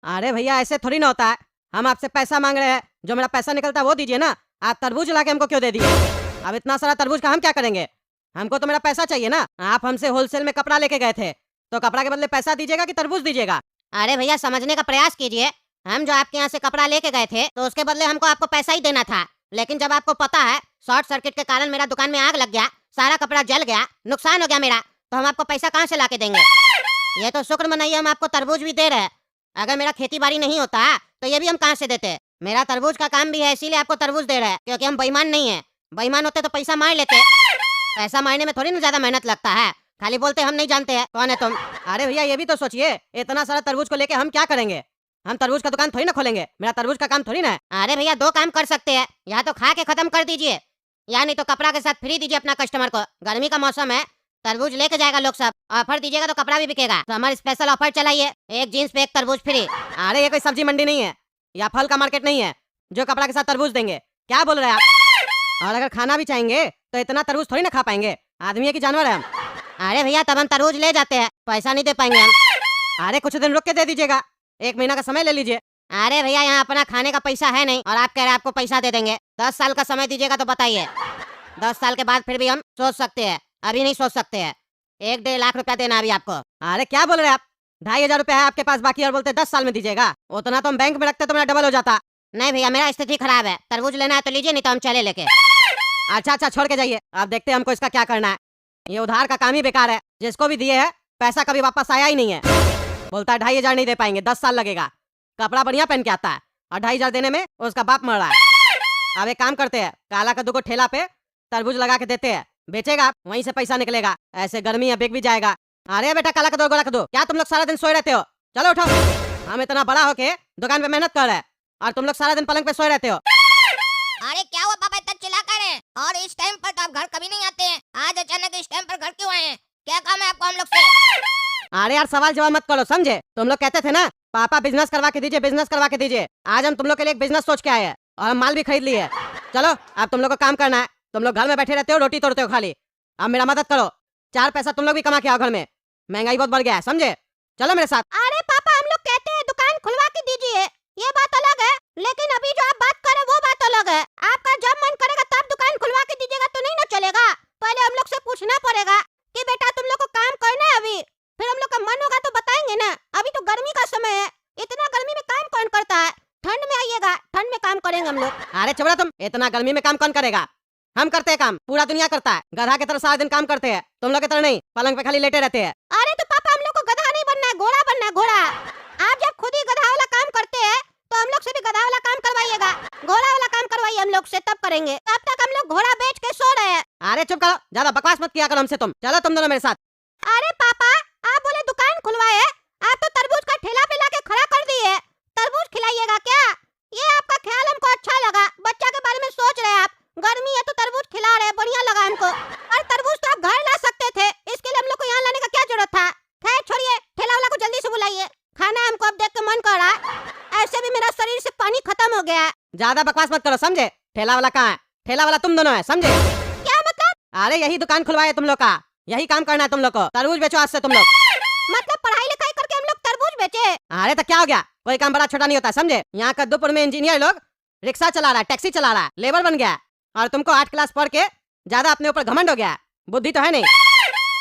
अरे भैया ऐसे थोड़ी ना होता है। हम आपसे पैसा मांग रहे हैं, जो मेरा पैसा निकलता है वो दीजिए ना। आप तरबूज ला के हमको क्यों दे दिए? अब इतना सारा तरबूज का हम क्या करेंगे? हमको तो मेरा पैसा चाहिए ना। आप हमसे होलसेल में कपड़ा लेके गए थे, तो कपड़ा के बदले पैसा दीजिएगा कि तरबूज दीजिएगा? अरे भैया समझने का प्रयास कीजिए। हम जो आपके यहाँ से कपड़ा लेके गए थे तो उसके बदले हमको आपको पैसा ही देना था। लेकिन जब आपको पता है शॉर्ट सर्किट के कारण मेरा दुकान में आग लग गया, सारा कपड़ा जल गया, नुकसान हो गया मेरा, तो हम आपको पैसा कहाँ से ला के देंगे? ये तो शुक्र मनाइए हम आपको तरबूज भी दे रहे हैं। अगर मेरा खेती बाड़ी नहीं होता तो ये भी हम कहाँ से देते। मेरा तरबूज का काम भी है, इसीलिए आपको तरबूज दे रहे हैं, क्योंकि हम बेईमान नहीं है। बेईमान होते तो पैसा मार लेते। पैसा मारने में थोड़ी ना ज्यादा मेहनत लगता है, खाली बोलते हम नहीं जानते हैं कौन है तुम। अरे भैया ये भी तो सोचिए, इतना सारा तरबूज को लेके हम क्या करेंगे? हम तरबूज का दुकान थोड़ी ना खोलेंगे, मेरा तरबूज का काम थोड़ी ना है। अरे भैया दो काम कर सकते हैं, या तो खा के खत्म कर दीजिए, या नहीं तो कपड़ा के साथ फ्री दीजिए अपना कस्टमर को। गर्मी का मौसम है, तरबूज लेके जाएगा लोग सब, ऑफर दीजिएगा तो कपड़ा भी बिकेगा। तो हमारी स्पेशल ऑफर चलाइए, एक जीन्स पे एक तरबूज फ्री। अरे ये कोई सब्जी मंडी नहीं है या फल का मार्केट नहीं है जो कपड़ा के साथ तरबूज देंगे। क्या बोल रहे हैं आप? और अगर खाना भी चाहेंगे तो इतना तरबूज थोड़ी ना खा पाएंगे, आदमी है कि जानवर है हम? अरे भैया तब हम तरबूज ले जाते हैं, पैसा नहीं दे पाएंगे हम। अरे कुछ दिन रुक के दे दीजिएगा, 1 महीना का समय ले लीजिए। अरे भैया यहाँ अपना खाने का पैसा है नहीं और आप कह रहे हैं आपको पैसा दे देंगे। 10 साल का समय दीजिएगा तो बताइए। 10 साल के बाद फिर भी हम सोच सकते हैं, अभी नहीं सोच सकते हैं। 1-1.5 लाख रुपया देना अभी आपको। अरे क्या बोल रहे हैं आप? 2,500 रुपया है आपके पास बाकी और बोलते 10 साल में दीजिएगा। उतना तो हम बैंक में रखते तो मेरा डबल हो जाता। नहीं भैया मेरा स्थिति खराब है, तरबूज लेना है तो लीजिए, नहीं तो हम चले लेके। अच्छा छोड़ के जाइए, आप देखते हैं हमको इसका क्या करना है। ये उधार का काम ही बेकार है, जिसको भी दिए है पैसा कभी वापस आया ही नहीं है। बोलता है 2,500 नहीं दे पाएंगे, 10 साल लगेगा। कपड़ा बढ़िया पहन के आता है और 2,500 देने में उसका बाप मर रहा है। अब एक काम करते हैं, काला कद्दू को ठेला पे तरबूज लगा के देते हैं, बेचेगा आप, वहीं से पैसा निकलेगा। ऐसे गर्मी है, बिक भी जाएगा। अरे बेटा काला कद्दू गोला कद्दू, क्या तुम लोग सारा दिन सोए रहते हो? चलो उठो, हम इतना बड़ा होके दुकान पे मेहनत कर रहे हैं और तुम लोग सारा दिन पलंग पे सोए रहते हो। अरे क्या हुआ पापा इतना चिल्ला कर रहे हैं? और इस टाइम पर तो आप घर कभी नहीं आते हैं, आज अचानक इस टाइम पर घर क्यों आए हैं? क्या काम है आपको हम लोग से? अरे यार सवाल जवाब मत करो, समझे? तुम लोग कहते थे ना पापा बिजनेस करवा के दीजिए, बिजनेस करवा के दीजिए। आज हम तुम लोग के लिए एक बिजनेस सोच के आए हैं और हम माल भी खरीद लिए। चलो अब तुम लोग को काम करना है। तुम लोग घर में बैठे रहते हो, रोटी तोड़ते हो खाली। अब मेरा मदद करो, 4 पैसा तुम लोग भी कमा के आओ घर में। महंगाई बहुत बढ़ गया है, समझे? चलो मेरे साथ। अरे पापा हम लोग कहते हैं दुकान खुलवा के दीजिए, ये बात अलग है, लेकिन अभी जो आप बात कर रहे हैं वो बात अलग है। आपका जब मन करेगा तब दुकान खुलवा के दीजिएगा तो नहीं ना चलेगा। पहले हम लोग से पूछना पड़ेगा कि बेटा तुम लोग को काम करना है अभी, फिर हम लोग का मन होगा तो बताएंगे ना। अभी तो गर्मी का समय है, इतना गर्मी में काम कौन करता है? ठंड में आइएगा, ठंड में काम करेंगे हम लोग। अरे चुप रहो तुम, इतना गर्मी में काम कौन करेगा? हम करते हैं काम, पूरा दुनिया करता है। गधा की तरह सारा दिन काम करते हैं, तुम लोग की तरह नहीं पलंग पे खाली लेटे रहते हैं। अरे तो पापा हम लोग को गधा नहीं बनना है, घोड़ा बनना है, घोड़ा। आप जब खुद ही गधा वाला काम करते हैं तो हम लोग से भी गधा वाला काम करवाइएगा, घोड़ा वाला काम करवाइए हम लोग से, तब करेंगे। तब तक हम लोग घोड़ा बेच के सो रहे हैं। अरे चुप करो, ज्यादा बकवास मत किया करो हमसे तुम। चलो तुम दोनों मेरे साथ। अरे पापा आप बोले दुकान खुलवाए, आप तो तरबूज का ठेला पे लाके खड़ा कर दिए। तरबूज खिलाइएगा क्या? ये आपका ख्याल हमको अच्छा लगा, बच्चा के बारे में सोच रहे हैं आप। गर्मी है तो तरबूज खिला रहे हैं, बढ़िया लगा हमको। और तरबूज तो आप घर ला सकते थे, इसके लिए हम लोग को यहाँ लाने का क्या जरूरत था? खैर छोड़िए, ठेला वाला को जल्दी से बुलाइए, खाना हमको अब देख के मन कर रहा है। ऐसे भी मेरा शरीर से पानी खत्म हो गया है। ज्यादा बकवास मत करो, समझे? ठेला वाला कहाँ है? ठेला वाला तुम दोनों है, समझे? क्या मतलब? अरे यही दुकान खुलवाए तुम लोग का, यही काम करना है तुम लोग को। तरबूज बेचो आज से तुम लोग। मतलब पढ़ाई लिखाई करके हम लोग तरबूज बेचे? अरे तो क्या हो गया, कोई काम बड़ा छोटा नहीं होता, समझे? यहाँ कद्दूपुर में इंजीनियर लोग रिक्शा चला रहा है, टैक्सी चला रहा है, लेबर बन गया है। और तुमको 8 क्लास पढ़ के ज्यादा अपने ऊपर घमंड हो गया है, बुद्धि तो है नहीं।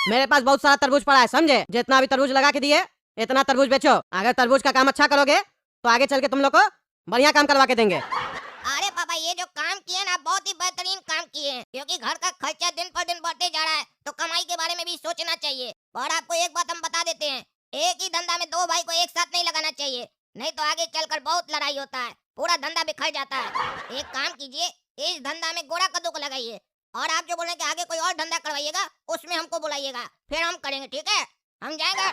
मेरे पास बहुत सारा तरबूज पड़ा है, समझे? जितना भी तरबूज लगा के दिए इतना तरबूज बेचो। अगर तरबूज का काम अच्छा करोगे तो आगे चल के तुम लोग को बढ़िया काम करवा के देंगे। अरे पापा ये जो काम किए ना बहुत ही बेहतरीन काम किए हैं, क्योंकि घर का खर्चा दिन पर दिन बढ़ते जा रहा है तो कमाई के बारे में भी सोचना चाहिए। और आपको एक बात हम बता देते हैं, एक ही धंधा में 2 भाई को एक साथ नहीं लगाना चाहिए, नहीं तो आगे चलकर बहुत लड़ाई होता है, पूरा धंधा बिखर जाता है। एक काम कीजिए, इस धंधा में गोड़ा कद्दू को लगाइए, और आप जो बोले कि आगे कोई और धंधा करवाइएगा उसमें हमको बुलाइएगा, फिर हम करेंगे, ठीक है? हम जाएंगे।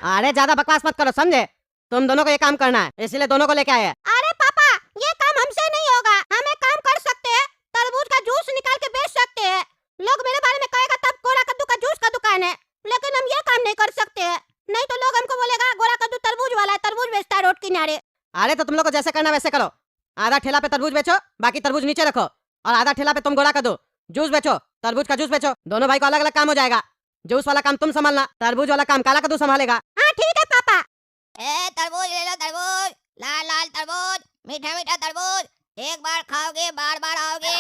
अरे ज्यादा बकवास मत करो, समझे? तुम दोनों को ये काम करना है, इसलिए दोनों को लेके आए हैं। अरे पापा ये काम हमसे नहीं होगा, हम एक काम कर सकते हैं, तरबूज का जूस निकाल के बेच सकते हैं। लोग मेरे बारे में कहेगा तब गोला कद्दू का जूस का दुकान है, लेकिन हम ये काम नहीं कर सकते हैं, नहीं तो लोग हमको बोलेगा गोला कद्दू तरबूज वाला है, तरबूज बेचता है रोड किनारे। अरे तो तुम लोग को जैसे करना वैसे करो, आधा ठेला पे तरबूज बेचो, बाकी तरबूज नीचे रखो, और आधा ठेला पे तुम गोला कद्दू जूस बेचो, तरबूज का जूस बेचो। दोनों भाई को अलग अलग काम हो जाएगा। जूस वाला काम तुम संभालना, तरबूज वाला काम काला कद्दू संभालेगा। हाँ ठीक है पापा। ए तरबूज ले लो तरबूज। तरबूज, मीठा मीठा तरबूज, एक बार खाओगे बार बार आओगे।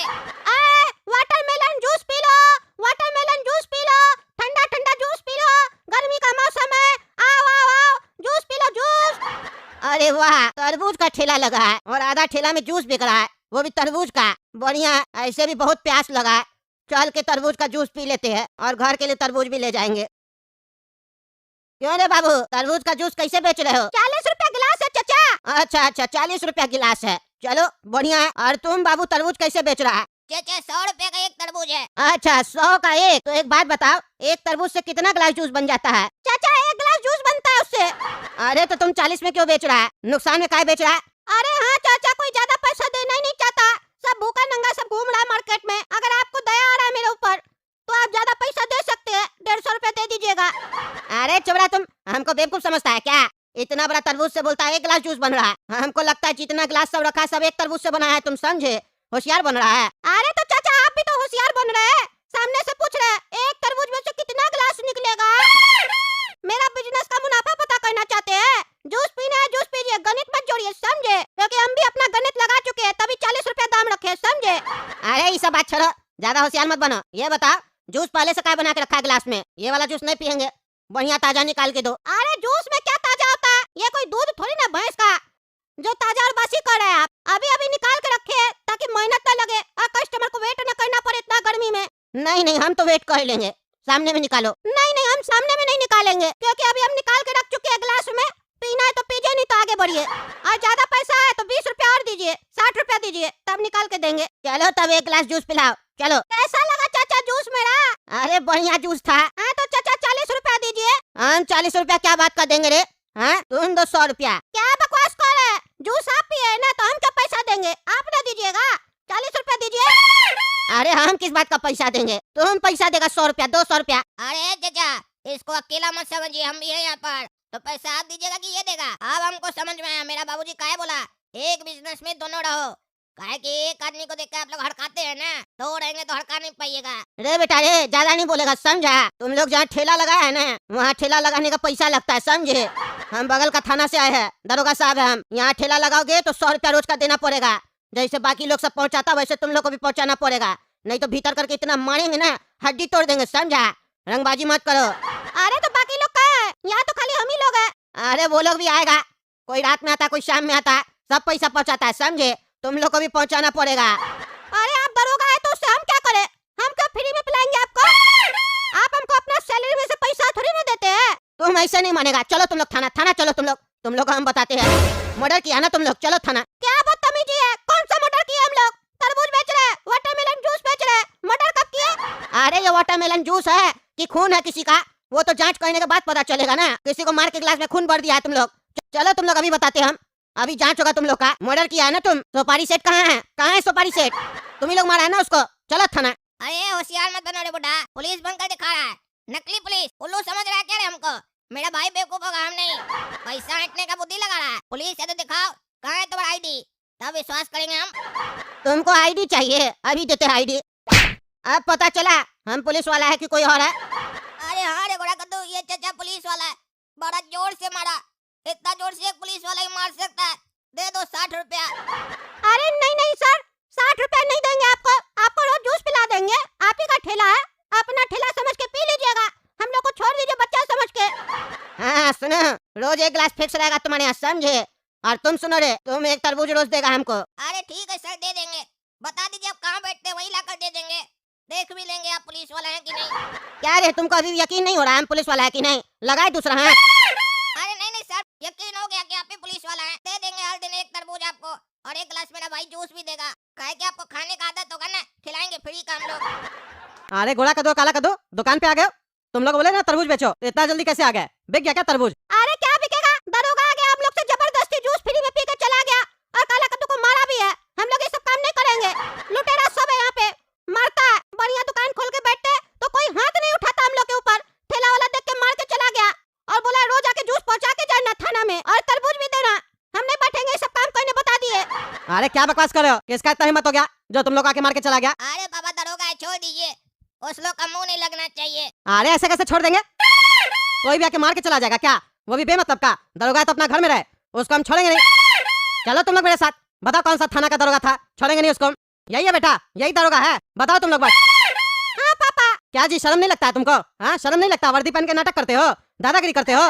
Watermelon juice P low, watermelon juice P low, ठंडा ठंडा जूस पी लो, गर्मी का मौसम है, आओ आओ आओ, जूस पी लो जूस। अरे वाह, तरबूज का ठेला लगा है और आधा ठेला में जूस बिक रहा है, वो भी तरबूज का। बढ़िया, ऐसे भी बहुत प्यास लगा है, चल के तरबूज का जूस पी लेते हैं और घर के लिए तरबूज भी ले जाएंगे। क्यों रे बाबू, तरबूज का जूस कैसे बेच रहे हो? 40 रुपया गिलास है चाचा। अच्छा अच्छा, 40 रुपया गिलास है, चलो बढ़िया है। और तुम बाबू तरबूज कैसे बेच रहा है? चाचा 100 रुपए का एक तरबूज है। अच्छा 100 का एक, तो एक बात बताओ, एक तरबूज से कितना गिलास जूस बन जाता है? चाचा 1 गिलास जूस बनता है उससे। अरे तो तुम 40 में क्यों बेच रहा है? नुकसान में काहे बेच रहा है? अरे हाँ चाचा, कोई ज्यादा पैसा देना ही नहीं चाहता, सब भूखा नंगा सब घूम रहा है मार्केट में। अगर आपको दया आ रहा है मेरे ऊपर तो आप ज्यादा पैसा दे सकते हैं, 150 रुपया दे दीजिएगा। अरे चुबड़ा, तुम हमको बेवकूफ समझता है क्या? इतना बड़ा तरबूज से बोलता है 1 गिलास जूस बन रहा है। हमको लगता है जितना गिलास सब रखा है सब एक तरबूज से बना है, तुम समझे? होशियार बन रहा है। अरे तो चाचा आप भी तो होशियार बन रहे हैं, सामने से पूछ रहे हैं एक तरबूज में से कितना गिलास निकलेगा। मेरा बिजनेस का मुनाफा पता करना चाहते हैं? जूस पीना है जूस पीजिए, गणित मत जोड़िए, समझे? क्योंकि हम भी अपना गणित लगा चुके हैं, तभी 40 रुपया दाम रखे, समझे? अरे ये सब बात छोड़ो, ज्यादा होशियार मत बनो। ये बताओ, जूस पहले से क्या बना के रखा है गिलास में? ये वाला जूस नहीं पियेंगे, बढ़िया ताजा निकाल के दो। अरे जूस में क्या ताजा होता है, ये कोई दूध थोड़ी ना भैंस का जो ताजा और बासी कर रहे हैं आप। अभी अभी निकाल के रखे हैं ताकि मेहनत न लगे और कस्टमर को वेट न करना पड़े इतना गर्मी में। नहीं नहीं, हम तो वेट कर लेंगे, सामने में निकालो। नहीं नहीं, हम सामने में नहीं निकालेंगे, क्योंकि अभी हम निकाल के रख चुके हैं गिलास में। पीना है तो पीजिए, नहीं तो आगे बढ़िए। और ज्यादा पैसा है तो 20 रुपया और दीजिए, 60 रुपया दीजिए, तब निकाल के देंगे। चलो तब 1 गिलास जूस पिलाओ, चलो। कैसा लगा चाचा जूस मेरा? अरे बढ़िया जूस था। हाँ तो चाचा 40 रुपया दीजिए। हम 40 रुपया क्या बात का देंगे रे? हाँ तुम दो 100 रुपया। क्या बकवास कर रहे हैं? जूस आप पिए ना तो हम क्या पैसा देंगे? आप ना दीजिएगा, 40 रुपया दीजिए। अरे हम किस बात का पैसा देंगे? तुम पैसा देगा 100 रुपया, 200 रुपया। अरे चाचा इसको अकेला मत समझिए, हम भी है यहाँ पर, तो पैसा आप दीजिएगा कि ये देगा? अब हमको समझ में आया, मेरा बाबूजी काहे बोला एक बिजनेस में दोनों रहो। काहे कि एक आदमी को देखकर आप लोग हड़काते हैं ना, दो रहेंगे तो हड़का नहीं पाइएगा। रे बेटा रे, ज्यादा नहीं बोलेगा, समझा? तुम लोग जहाँ ठेला लगाया है ना, वहाँ ठेला लगाने का पैसा लगता है, समझे? हम बगल का थाना से आए हैं, दरोगा साहब है हम। यहाँ ठेला लगाओगे तो 100 रुपया रोज का देना पड़ेगा। जैसे बाकी लोग सब पहुँचाता वैसे तुम लोग को भी पहुँचाना पड़ेगा, नहीं तो भीतर करके इतना मारेंगे ना हड्डी तोड़ देंगे, समझा? रंगबाजी मत करो। अरे तो बाकी लोग कहाँ है? यहाँ तो खाली हम ही लोग हैं। अरे वो लोग भी आएगा, कोई रात में आता है कोई शाम में आता है, सब पैसा पहुँचाता है, समझे? तुम लोग को भी पहुँचाना पड़ेगा। अरे आप दरोगा है तो उससे हम क्या करें? हम क्या फ्री में पिलाएंगे आपको? आप हमको अपना सैलरी में से पैसा थोड़ी ना देते हैं। तुम ऐसे नहीं मानेगा, चलो तुम लोग थाना, थाना चलो तुम लोग को हम बताते हैं। मर्डर किया ना तुम लोग, चलो थाना। क्या बदतमीजी है? कौन सा मर्डर किया हम लोग? तरबूज बेच रहे, वाटरमेलन जूस बेच रहे, मर्डर कब किए? अरे ये वाटरमेलन जूस है कि खून है किसी का, वो तो जांच करने के बाद पता चलेगा ना। किसी को मार के गिलास में खून भर दिया है तुम लोग। चलो तुम लोग अभी बताते हम, अभी जांच होगा तुम लोग का। मर्डर किया है ना तुम? सुपारी सेठ कहाँ है? कहाँ है सुपारी सेठ? तुम ही लोग मारा है ना उसको, चलो थाना। अरे होशियार मत बनो रे बुढ़ा, पुलिस बनकर दिखा रहा है, नकली पुलिस। उल्लू समझ रहा है क्या रे हमको? मेरा भाई बेवकूफ होगा, हम नहीं। पैसा हटने का बुद्धि लगा रहा है। पुलिस है तो दिखाओ, कहाँ है तुम्हारा आईडी, तब विश्वास करेंगे हम। तुमको आईडी चाहिए? अभी देते हैं आईडी। अब पता चला हम पुलिस वाला है कि कोई और है? अरे हाँ रे घोड़ा कद्दू, ये चाचा पुलिस वाला है, बड़ा जोर से मारा, इतना जोर से एक पुलिस वाला ही मार सकता है। दे दो 60 रुपया। अरे नहीं नहीं सर, 60 रुपया नहीं देंगे आपको, आपको रोज जूस पिला देंगे। आप ही का ठेला है, अपना ठेला समझ के पी लीजिएगा, हम लोग को छोड़ दीजिए बच्चा समझ के। हाँ सुनो, रोज 1 गिलास फिक्स रहेगा तुम्हारे यहाँ, समझे? और तुम सुनो रे, तुम 1 तरबूज रोज देगा हमको। अरे ठीक है सर, दे देंगे, बता दीजिए आप कहाँ बैठते हैं, वहीं लाकर दे देंगे। देख भी लेंगे आप पुलिस वाला है कि नहीं। क्या रे तुमको अभी यकीन नहीं हो रहा है हम पुलिस वाला है कि नहीं? लगाए दूसरा हाथ। अरे नहीं नहीं सर, यकीन हो गया कि आप ही पुलिस वाला है। दे देंगे हर दिन 1 तरबूज आपको, और 1 गिलास मेरा भाई जूस भी देगा। काहे कि आपको खाने का आदत होगा ना, खिलाएंगे फ्री का हम लोग। अरे घोड़ा कदो काला कदो, दुकान पे आ गए हो? तुम लोग बोले ना तरबूज बेचो, इतना जल्दी कैसे आ गए? बिक गया क्या तरबूज? अरे क्या बिकेगा, दरोगा आ गया, आप लोग से जबरदस्ती जूस फ्री में पी के चला गया, और काला कद्दू को मारा भी है। हम लोग ये सब काम नहीं करेंगे, लुटेरा सब है यहाँ पे, मारता है। बढ़िया दुकान खोल के बैठते तो कोई हाथ नहीं उठाता हम लोग के ऊपर। ठेला वाला देख के मार के चला गया और बोला रोज आके जूस पहुँचा के जाना थाना में, और तरबूज भी देना। हम नहीं बैठेंगे, सब काम करने बता दिए। अरे क्या बकवास कर रहे हो? किसका इतना हिम्मत हो गया जो तुम लोग आके मार के चला गया? अरे बाबा दरोगा है, छोड़ दीजिए, उस लोग का मुंह नहीं लगना चाहिए। अरे ऐसे कैसे छोड़ देंगे? कोई भी आके मार के चला जाएगा क्या? वो भी बेमतलब का। दरोगा तो अपना घर में रहे, उसको हम छोड़ेंगे नहीं। चलो तुम लोग मेरे साथ, बताओ कौन सा थाना का दरोगा था, छोड़ेंगे नहीं उसको। यही है बेटा, यही दरोगा है, बताओ तुम लोग बस। हाँ पापा। क्या जी, शर्म नहीं लगता है तुमको? हाँ, शर्म नहीं लगता? वर्दी पहन के नाटक करते हो, दादागिरी करते हो,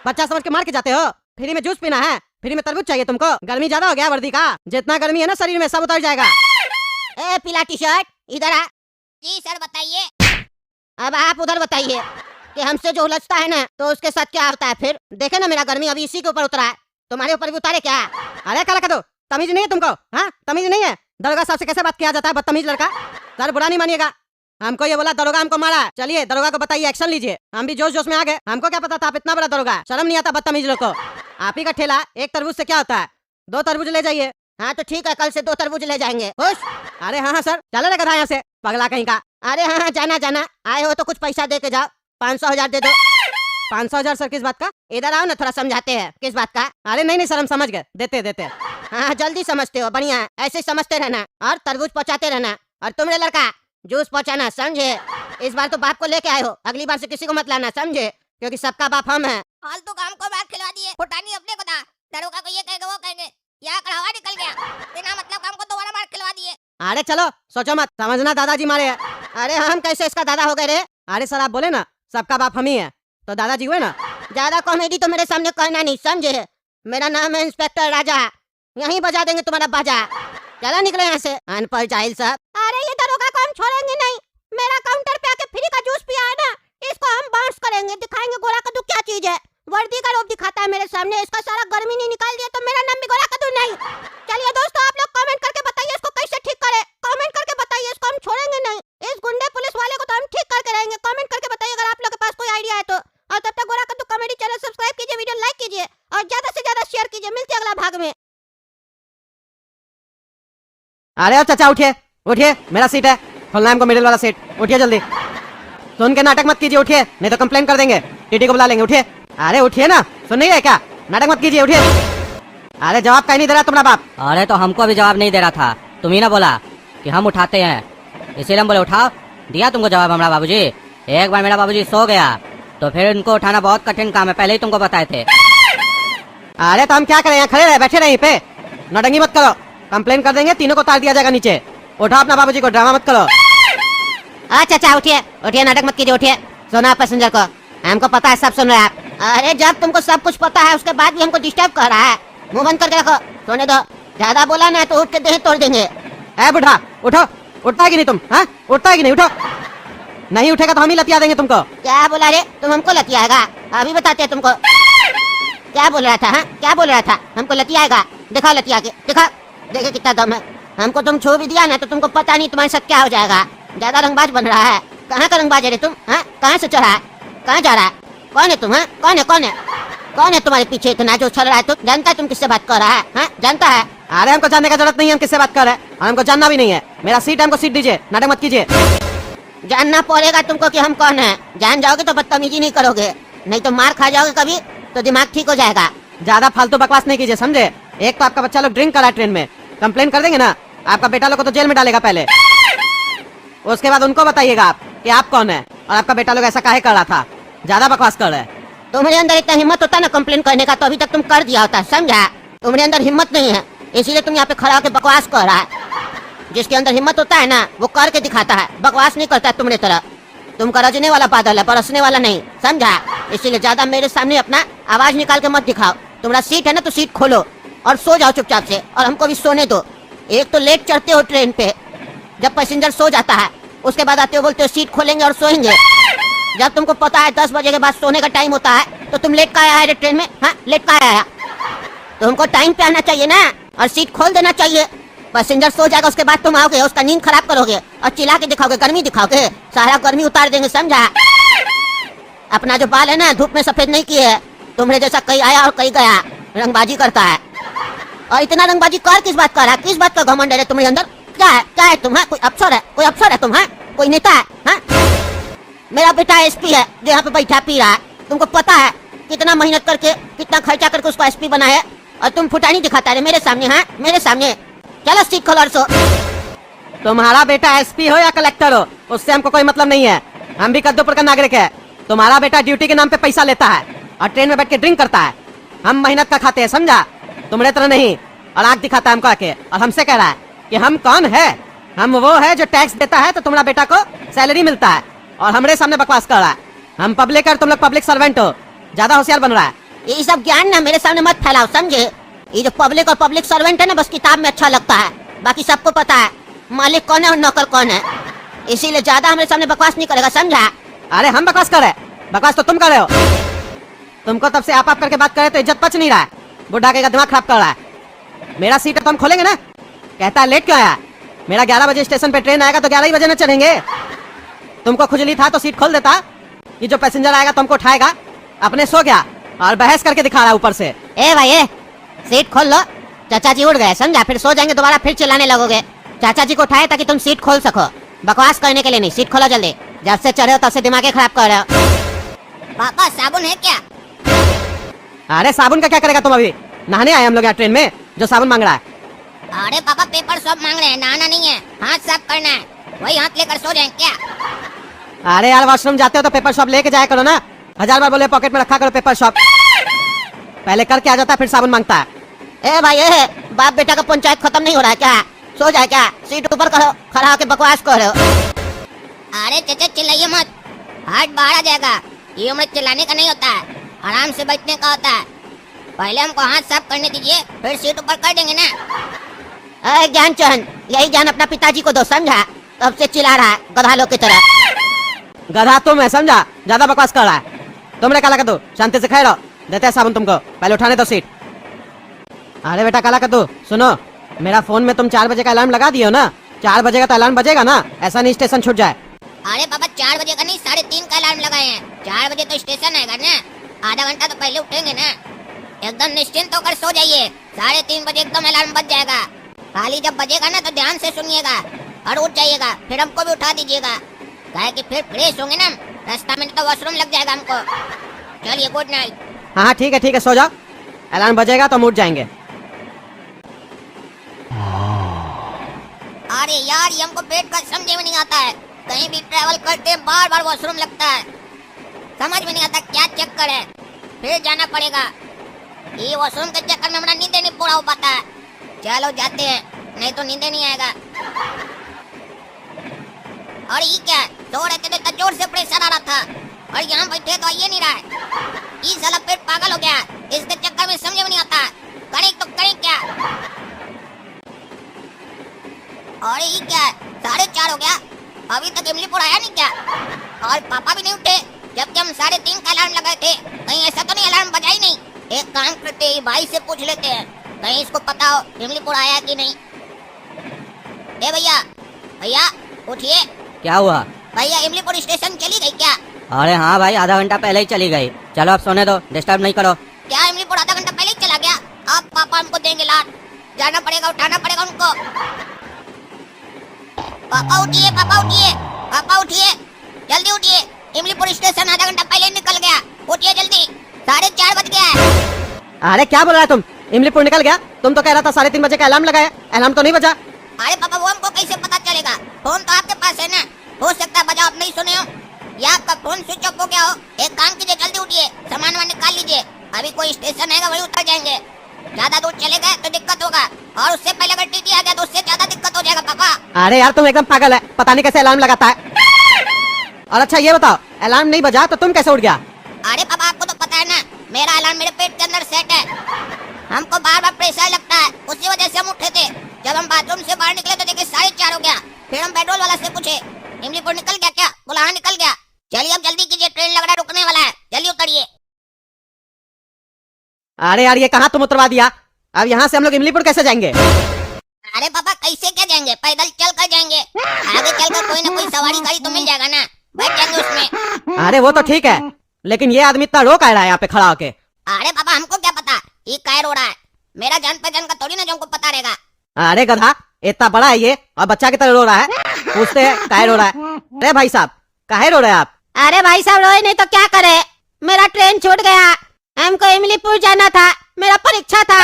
बच्चा समझ के मार के जाते हो। फ्री में जूस पीना है, फ्री में तरबूज चाहिए तुमको। गर्मी ज्यादा हो गया वर्दी का, जितना गर्मी है ना शरीर में सब उतर जाएगा। ए पीला टी शर्ट, इधर आ। जी सर बताइए। अब आप उधर बताइए कि हमसे जो उलझता है ना तो उसके साथ क्या होता है फिर। देखे ना मेरा गर्मी अभी इसी के ऊपर उतरा है, तुम्हारे ऊपर भी उतारे क्या? अरे काला कदो, तमीज नहीं है तुमको? हाँ, तमीज नहीं है? दरोगा साहब से कैसे बात किया जाता है, बदतमीज लड़का। सर बुरा नहीं मानिएगा, हमको ये बोला दरोगा हमको मारा है। चलिए दरोगा को बताइए, एक्शन लीजिए। हम भी जोश जोश में आ गए, हमको क्या पता था आप इतना बड़ा दरोगा। शर्म नहीं आता बदतमीज लोग को। आप ही का ठेला, एक तरबूज से क्या होता है? 2 तरबूज ले जाइए। हाँ तो ठीक है, कल से 2 तरबूज ले जाएंगे। खुश? अरे हाँ हाँ सर, चलो रे गधा यहाँ से, पगला कहीं का। अरे हाँ हाँ, जाना जाना, आए हो तो कुछ पैसा दे के जाओ। 500,000 दे दो। 500,000 सर, किस बात का? इधर आओ ना, थोड़ा समझाते हैं किस बात का। अरे नहीं नहीं सर, हम समझ गए, देते देते। हाँ जल्दी समझते हो, बढ़िया है, ऐसे ही समझते रहना और तरबूज पहुँचाते रहना। और तुम रे लड़का, जूस पहुँचाना, समझे? इस बार तो बाप को लेके आए हो, अगली बार से किसी को मत लाना, समझे? क्योंकि सबका बाप हम है। फालतू काम को मार खिलवा दिए, फुटानी अपने को था, दरोगा को ये कहेंगे वो कहेंगे, यहाँ कड़वा निकल गया, बिना मतलब काम को दोबारा मार खिलवा दिए। अरे चलो, सोचो मत, समझना दादाजी मारे हैं। अरे हम कैसे इसका दादा हो गए रे? अरे सर आप बोले ना सबका बाप हम ही है, तो दादाजी हुए ना। ज्यादा कॉमेडी तो मेरे सामने करना नहीं, समझे? मेरा नाम है इंस्पेक्टर राजा, यहीं बजा देंगे तुम्हारा बाजा। चला निकले यहाँ से, अनपढ़ जाहिल साहब। अरे ये दरोगा को हम छोड़ेंगे नहीं, मेरा काउंटर पे आके फ्री का जूस पिया है ना, इसको हम बाउंस करेंगे, दिखाएंगे गोरा कद्दू क्या चीज है। वर्दी का रूप दिखाता है मेरे सामने, इसका सारा गर्मी नहीं निकाल दिया तो मेरा नाम भी गोरा कद्दू नहीं। चलिए दोस्तों, आप लोग कमेंट करके बताइए इसको कैसे ठीक करे, कमेंट करके बताइए, इसको हम छोड़ेंगे नहीं। इस गुंडे पुलिस वाले को तो हम ठीक करके रहेंगे। कमेंट करके बताइए अगर आप लोग के पास कोई आइडिया है तो। और तब तक गोरा कद्दू कॉमेडी चैनल सब्सक्राइब कीजिए, वीडियो लाइक कीजिए और ज्यादा से ज्यादा शेयर कीजिए। मिलते हैं अगला भाग में। अरे ओ चाचा उठिए, उठिए, मेरा सीट है, खोलना है हमको मिडिल वाला सीट, उठिए जल्दी। सुन के नाटक मत कीजिए, उठिए, नहीं तो कंप्लेन कर देंगे, टीटी को बुला लेंगे। उठिए, अरे उठिए ना, सुन नहीं है क्या? नाटक मत कीजिए, उठिए। अरे जवाब कहीं नहीं दे रहा तुम्हारा बाप। अरे तो हमको भी जवाब नहीं दे रहा था, तुम ही ना बोला कि हम उठाते हैं, इसीलिए हम बोले उठाओ। दिया तुमको जवाब हमारा बाबूजी। एक बार मेरा बाबूजी सो गया तो फिर उनको उठाना बहुत कठिन काम है, पहले ही तुमको बताए थे। अरे तो हम क्या करें, यहाँ खड़े रहे, बैठे रहे पे, नौटंकी मत करो, कंप्लेन कर देंगे, तीनों को उतार दिया जाएगा नीचे। उठाओ अपना बाबूजी को, ड्रामा मत करो। अच्छा अच्छा उठिए, उठिए, नाटक मत कीजिए, उठिए। सुना पैसेंजर को, हमको पता है, सब सुन रहे हैं आप। अरे जब तुमको सब कुछ पता है उसके बाद भी हमको डिस्टर्ब कर रहा है, मुंह बंद करके रखो, सोने दो। ज्यादा बोला ना तो उठ के देह तोड़ देंगे। ए बुढ़ा, उठो, उठता है कि नहीं तुम? हाँ, उठता है कि नहीं? उठो, नहीं उठेगा तो हम ही लतिया देंगे तुमको। क्या बोला रे? तुम हमको लतियाएगा? अभी बताते हैं तुमको। क्या बोल रहा था? हाँ, क्या बोल रहा था? हमको लतियाएगा? दिखा लतिया के, दिखा, देखे कितना दम है। हमको तुम छू भी दिया ना तो तुमको पता नहीं तुम्हारे साथ क्या हो जाएगा। ज्यादा रंगबाज बन रहा है। कहाँ का रंगबाज है रे तुम? हाँ, कहाँ से चढ़ा है, कहाँ जा रहा है? कौन है तुम? हाँ, कौन है, कौन है, कौन है तुम्हारे पीछे इतना जो चल रहा है? तुम जानता है तुम किससे बात कर रहा है? हाँ, जानता है? अरे हमको जानने का जरूरत नहीं है हम किससे बात कर रहे हैं, और हमको जानना भी नहीं है। मेरा सीट है, हमको सीट दीजिए, नाटक मत कीजिए। जानना पड़ेगा तुमको कि हम कौन है। जान जाओगे तो बदतमीजी नहीं करोगे, नहीं तो मार खा जाओगे कभी तो दिमाग ठीक हो जाएगा। ज्यादा फालतू बकवास नहीं कीजिए, समझे? एक तो आपका बच्चा लोग ड्रिंक करा ट्रेन में, कंप्लेन कर देंगे ना, आपका बेटा लोग को तो जेल में डालेगा पहले, उसके बाद उनको बताइएगा आप कि आप कौन है और आपका बेटा लोग ऐसा काहे कर रहा था। ज्यादा बकवास कर रहे हैं। तुम्हारे अंदर इतना हिम्मत होता ना कंप्लेन करने का तो अभी तक तुम कर दिया होता, समझा? तुम्हारे अंदर हिम्मत नहीं है, इसीलिए तुम यहाँ पे खड़ा होकर बकवास कर रहा है। जिसके अंदर हिम्मत होता है ना वो करके दिखाता है, बकवास नहीं करता है तुम्हारी तरह। तुम गरजने वाला बादल है, बरसने वाला नहीं, समझा? इसीलिए ज्यादा मेरे सामने अपना आवाज निकाल के मत दिखाओ। तुम्हारा सीट है ना तो सीट खोलो और सो जाओ चुपचाप से, और हमको भी सोने दो। एक तो लेट चढ़ते हो ट्रेन पे, जब पैसेंजर सो जाता है उसके बाद आते हो बोलते हो सीट खोलेंगे और सोएंगे। जब तुमको पता है 10 बजे के बाद सोने का टाइम होता है तो तुम लेट का आया है ट्रेन में? हाँ, लेट का आया। तुमको टाइम पे आना चाहिए ना और सीट खोल देना चाहिए। पैसेंजर सो जाएगा उसके बाद तुम आओगे, उसका नींद खराब करोगे और चिल्ला के दिखाओगे, गर्मी दिखाओगे, सारा गर्मी उतार देंगे, समझा? अपना जो बाल है ना धूप में सफेद नहीं किए है, तुम्हारे जैसा कहीं आया और कहीं गया, रंगबाजी करता है। और इतना रंगबाजी कर किस बात कर रहा है? किस बात का घमंड है तुम्हारे अंदर? क्या है, क्या है तुम? कोई अफसर है, कोई अफसर है तुम? कोई नेता है? हाँ? मेरा बेटा एसपी है जो यहाँ पे बैठा पी रहा है, तुमको पता है कितना मेहनत करके कितना खर्चा करके उसको एसपी बनाया है, और तुम फुटानी दिखाता है मेरे सामने। हाँ, मेरे सामने। चलो सीट खोलो और सो। तुम्हारा बेटा एसपी हो या कलेक्टर हो उससे हमको कोई मतलब नहीं है, हम भी कद्दूपुर का नागरिक है। तुम्हारा बेटा ड्यूटी के नाम पे पैसा लेता है और ट्रेन में बैठ के ड्रिंक करता है, हम मेहनत का खाते हैं, समझा? तुम्हारे तरह नहीं और आग दिखाता है हमको आके, और हमसे कह रहा है कि हम कौन है। हम वो है जो टैक्स देता है तो तुम्हारा बेटा को सैलरी मिलता है, और हमारे सामने बकवास कर रहा है। हम पब्लिक और तुम लोग पब्लिक सर्वेंट हो, ज्यादा होशियार बन रहा है। ये सब ज्ञान ना मेरे सामने मत फैलाओ, समझे? ये जो पब्लिक और पब्लिक सर्वेंट है ना, बस किताब में अच्छा लगता है, बाकी सबको पता है मालिक कौन है और नौकर कौन है। इसीलिए ज्यादा हमारे सामने बकवास नहीं करेगा, समझा? अरे हम बकवास कर रहे हैं? बकवास तो तुम कर रहे हो। तुमको तब से आप करके बात करे तो इज्जत पच नहीं रहा है। बुढ़ा के दिमाग खराब कर रहा है। मेरा सीट है तो हम खोलेंगे ना। कहता है लेट क्यों आया? मेरा 11 बजे स्टेशन पे ट्रेन आएगा तो 11 ही बजे न चढ़ेंगे। तुमको खुजली था तो सीट खोल देता। ये जो पैसेंजर आएगा तुमको उठाएगा, अपने सो गया और बहस करके दिखा रहा है ऊपर से। ए भाई ए, सीट खोल लो। चाचा जी उठ गए, समझा? फिर सो जाएंगे दोबारा, फिर चिल्लाने लगोगे। चाचा जी को उठाए ताकि तुम सीट खोल सको, बकवास करने के लिए नहीं। सीट खोलो जल्दी। जब से चढ़े हो तब से दिमाग खराब कर रहे हो। पापा साबुन है क्या? अरे साबुन का क्या करेगा तुम? अभी नहाने आए हम लोग यहाँ ट्रेन में, जो साबुन मांग रहा है। अरे पापा पेपर सब मांग रहे हैं, नहाना नहीं है, हाथ साफ करना है। वही हाथ लेकर सो जाए क्या? अरे यार वॉशरूम जाते हो तो पेपर शॉप लेके जाया करो ना। 1000 बार बोले पॉकेट में रखा करो पेपर शॉप। पहले करके आ जाता है फिर साबुन मांगता है। ए भाई ए, बाप बेटा का पंचायत खत्म नहीं हो रहा है क्या? सो जाए क्या? सीट ऊपर करो, खड़ा होकर बकवास करो। अरे चाचा चिल्लाइए मत, हाथ बाहर आ जाएगा। ये उम्र चिल्लाने का नहीं होता है, आराम से बैठने का होता है। पहले हमको हाथ साफ करने दीजिए, फिर सीट ऊपर कर देंगे ना। अरे ज्ञान चंद, यही ज्ञान अपना पिताजी को दो, समझा? तब से चिल्ला रहा है गधा लोग की तरह। गधा तुम है, समझा? ज्यादा बकवास कर रहा है। तुमने काला कद्दू शांति से खाए रहो, देते हैं साबुन तुमको। पहले उठाने दो सीट। अरे बेटा काला कद्दू सुनो, मेरा फोन में तुम 4 बजे का अलार्म लगा दियो ना। 4 बजे का तो अलार्म बजेगा ना, ऐसा नहीं स्टेशन छूट जाए। अरे पापा 4 बजे का नहीं, 3:30 का अलार्म लगाए हैं। 4 बजे तो स्टेशन आएगा ना, आधा घंटा तो पहले उठेंगे ना। एकदम निश्चिंत होकर सो जाइए, 3:30 बजे एकदम अलार्म बज जाएगा। खाली जब बजेगा ना तो ध्यान से सुनिएगा और उठ जाइएगा, फिर हमको भी उठा दीजिएगा। काहे कि फिर फ्रेश होंगे ना, रास्ता में तो वॉशरूम लग जाएगा हमको। चलिए गुड नाइट। हाँ ठीक है सो जाओ, अलार्म बजेगा तो हम उठ जाएंगे। अरे यार ये हमको पेट का समझ में नहीं आता है। कहीं भी ट्रैवल करते हैं बार बार वॉशरूम लगता है, समझ में नहीं आता क्या चक्कर है। फिर जाना पड़ेगा, ये वॉशरूम के चक्कर में हमारा नींद नहीं पूरा हो पाता है। चलो जाते हैं, नहीं तो नींद नहीं आएगा। और ये क्या है? सो रहे थे तो इतना जोर से प्रेशर आ रहा था, और यहाँ बैठे तो ये नहीं रहा है। ये साला पेट पागल हो गया, इसके चक्कर में समझ में नहीं आता करें तो करें क्या। और ये क्या है? 4:30 हो गया, अभी तक इमलीपुर आया नहीं क्या? और पापा भी नहीं उठे, जबकि हम 3:30 का अलार्म लगाए थे। कहीं ऐसा तो नहीं अलार्म बजा ही नहीं? एक काम करते हैं, भाई से पूछ लेते हैं, कहीं इसको पता हो इमलीपुर आया कि नहीं। ए भैया भैया उठिए। क्या हुआ? भैया इमलीपुर स्टेशन चली गई क्या? अरे हाँ भाई, आधा घंटा पहले ही चली गई। चलो अब सोने दो, डिस्टर्ब नहीं करो। क्या इमलीपुर आधा घंटा पहले ही चला गया? अब पापा हमको देंगे लात, जाना पड़ेगा, उठाना पड़ेगा उनको। पापा उठिए, पापा उठिए, पापा उठिए, जल्दी उठिए। इमलीपुर स्टेशन आधा घंटा पहले निकल गया, उठिए जल्दी, 4:30 बज गया है। अरे क्या बोल रहा है तुम? इमलीपुर निकल गया? तुम तो कह रहा था 3:30 बजे का अलार्म लगाया, अलार्म तो नहीं बजा। अरे पापा वो हमको कैसे पता चलेगा? फोन तो आपके पास है ना, हो सकता है बजा आप नहीं सुने हो, या आपका फोन स्विच ऑफ हो गया हो। एक काम कीजिए, जल्दी उठिए, सामान वामान निकाल लीजिए, अभी कोई स्टेशन आएगा वही उतर जाएंगे। ज्यादा दूर चले गए तो दिक्कत होगा, और उससे पहले अगर टीटी आ गया तो उससे ज्यादा दिक्कत हो जाएगा पापा। अरे यार तुम एकदम पागल है, पता नहीं कैसे अलार्म लगाता है। और अच्छा ये बताओ, अलार्म नहीं बजा तो तुम कैसे उठ गया? अरे पापा आपको तो पता है ना, मेरा अलार्म मेरे पेट के अंदर सेट है, हमको बार बार प्रेशर लगता है, उसी वजह से हम उठे थे। जब हम बाथरूम से बाहर निकले तो देखे 4:30 हो गया। फिर हम पेट्रोल वाला से पूछे इमलीपुर निकल गया क्या? बोला हाँ निकल गया। चलिए अब जल्दी कीजिए, ट्रेन लग रहा है रुकने वाला है, जल्दी उतरिए। अरे यार ये कहाँ तुम उतरवा दिया? अब यहाँ से हम लोग इमलीपुर कैसे जाएंगे? अरे पापा कैसे क्या जाएंगे, पैदल चल कर जाएंगे। आगे चलकर कोई ना कोई सवारी गाड़ी तो मिल जाएगा ना, बैठ जाएंगे उसमें। अरे वो तो ठीक है, लेकिन ये आदमी इतना रो काहे रहा है यहाँ पे खड़ा होके? अरे पापा हमको क्या पता ये काय रो रहा है, मेरा जान पहचान का थोड़ी ना जो हमको पता रहेगा। अरे गधा, इतना बड़ा है ये और बच्चा की तरह रो रहा है, पूछते हैं काहे रो रहा है। अरे भाई साहब काहे रो रहे हैं आप? अरे भाई साहब रोए नहीं तो क्या करे, मेरा ट्रेन छूट गया, हमको इमलीपुर जाना था, मेरा परीक्षा था,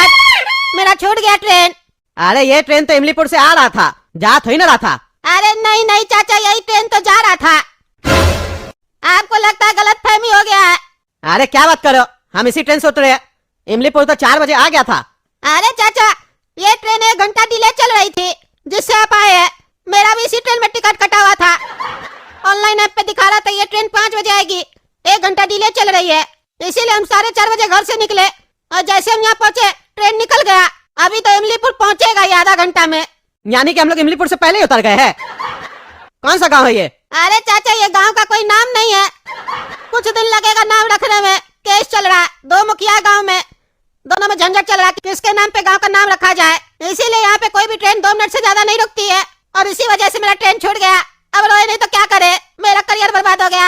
मेरा छूट गया ट्रेन। अरे ये ट्रेन तो इमलीपुर से आ रहा था, जा थोड़ी ना रहा था। अरे नहीं नहीं चाचा, यही ट्रेन तो जा रहा था, आपको लगता है गलत फहमी हो गया है। अरे क्या बात करो, हम इसी ट्रेन से उतरे हैं, इमलीपुर तो 4 बजे आ गया था। अरे चाचा ये ट्रेन 1 घंटा डिले चल रही थी जिससे आप आए हैं। मेरा भी इसी ट्रेन में टिकट कटा हुआ था। ऑनलाइन ऐप पे दिखा रहा था ये ट्रेन 5 बजे आएगी। 1 घंटा डिले चल रही है, इसीलिए हम 4:30 बजे घर से निकले और जैसे हम यहाँ पहुँचे ट्रेन निकल गया। अभी तो इमलीपुर पहुँचेगा ये आधा घंटा में। यानी कि हम लोग इमलीपुर से पहले ही उतर गए हैं। कौन सा गांव है ये? अरे चाचा ये गांव का कोई नाम नहीं है, कुछ दिन लगेगा नाम रखने में। केस चल रहा है, 2 मुखिया गांव में, दोनों में झंझट चल रहा है किसके नाम पे गांव का नाम रखा जाए। इसीलिए यहाँ पे कोई भी ट्रेन 2 मिनट से ज्यादा नहीं रुकती है और इसी वजह से मेरा ट्रेन छूट गया। अब रोए नहीं तो क्या करे, मेरा करियर बर्बाद हो गया।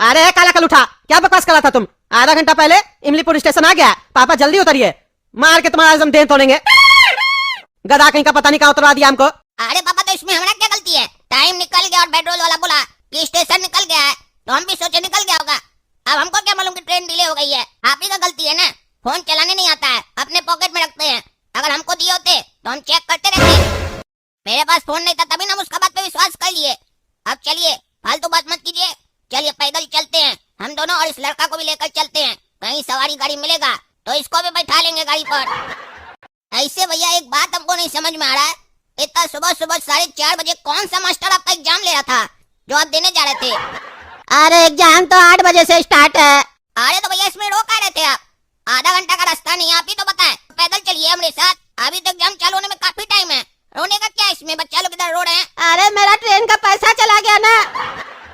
अरे काला कलूठा, क्या बकवास करा था तुम? आधा घंटा पहले इमलीपुर स्टेशन आ गया। पापा जल्दी उतरिए, मार के तुम्हारा हम देह तोड़ेंगे। गधा कहीं का पता नहीं कहाँ उतरवा दिया हमको। अरे पापा तो इसमें हमारा क्या गलती है? टाइम निकल गया और पेट्रोल वाला बोला कि स्टेशन निकल गया है तो हम भी सोचे निकल गया होगा। अब हमको क्या मालूम कि ट्रेन डिले हो गई है। आप ही का गलती है ना, फोन चलाने नहीं आता है, अपने पॉकेट में रखते हैं। अगर हमको दिए होते तो हम चेक करते रहते। मेरे पास फोन नहीं था तभी ना उसका बात पे विश्वास कर लिए। अब चलिए फालतू बात मत कीजिए, चलिए पैदल चलते हैं हम दोनों और इस लड़का को भी लेकर चलते हैं। कहीं सवारी गाड़ी मिलेगा तो इसको भी बैठा लेंगे गाड़ी पर। ऐसे भैया एक बात हमको नहीं समझ में आ रहा है, इतना सुबह सुबह 4:30 बजे कौन सा मास्टर आपका एग्जाम ले रहा था जो आप देने जा रहे थे? अरे एग्जाम तो 8 बजे से स्टार्ट है। अरे तो भैया इसमें रोक आ रहे थे आप? आधा घंटा का रास्ता नहीं, आप ही तो बताएं। पैदल चलिए हमारे साथ, अभी तो एग्जाम चालू होने में काफी टाइम है। रोने का क्या इसमें, बच्चा लोग इधर रो रहे हैं। अरे मेरा ट्रेन का पैसा चला गया ना,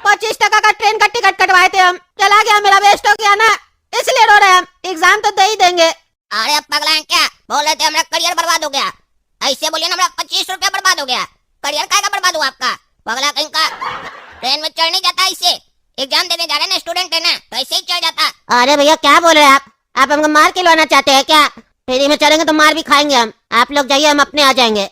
25 टका का ट्रेन का टिकट कटवाए थे हम, चला गया, मेरा वेस्ट हो गया ना, इसलिए रो रहे हैं हम। एग्जाम तो दे ही देंगे। अरे अब पगला है क्या? बोल रहे थे हमारा करियर बर्बाद हो गया। ऐसे बोलिए ना, हमारा 25 रुपया बर्बाद हो गया। करियर का बर्बाद हुआ आपका? पगला कहीं का। ट्रेन में चढ़ नहीं जाता ऐसे, एग्जाम देने जा रहे हैं ना, स्टूडेंट है ना, तो ऐसे ही चढ़ जाता। अरे भैया क्या बोल रहे हैं आप हमको मार के लाना चाहते हैं क्या? फ्री में चलेंगे तो मार भी खाएंगे हम। आप लोग जाइए, हम अपने आ जाएंगे।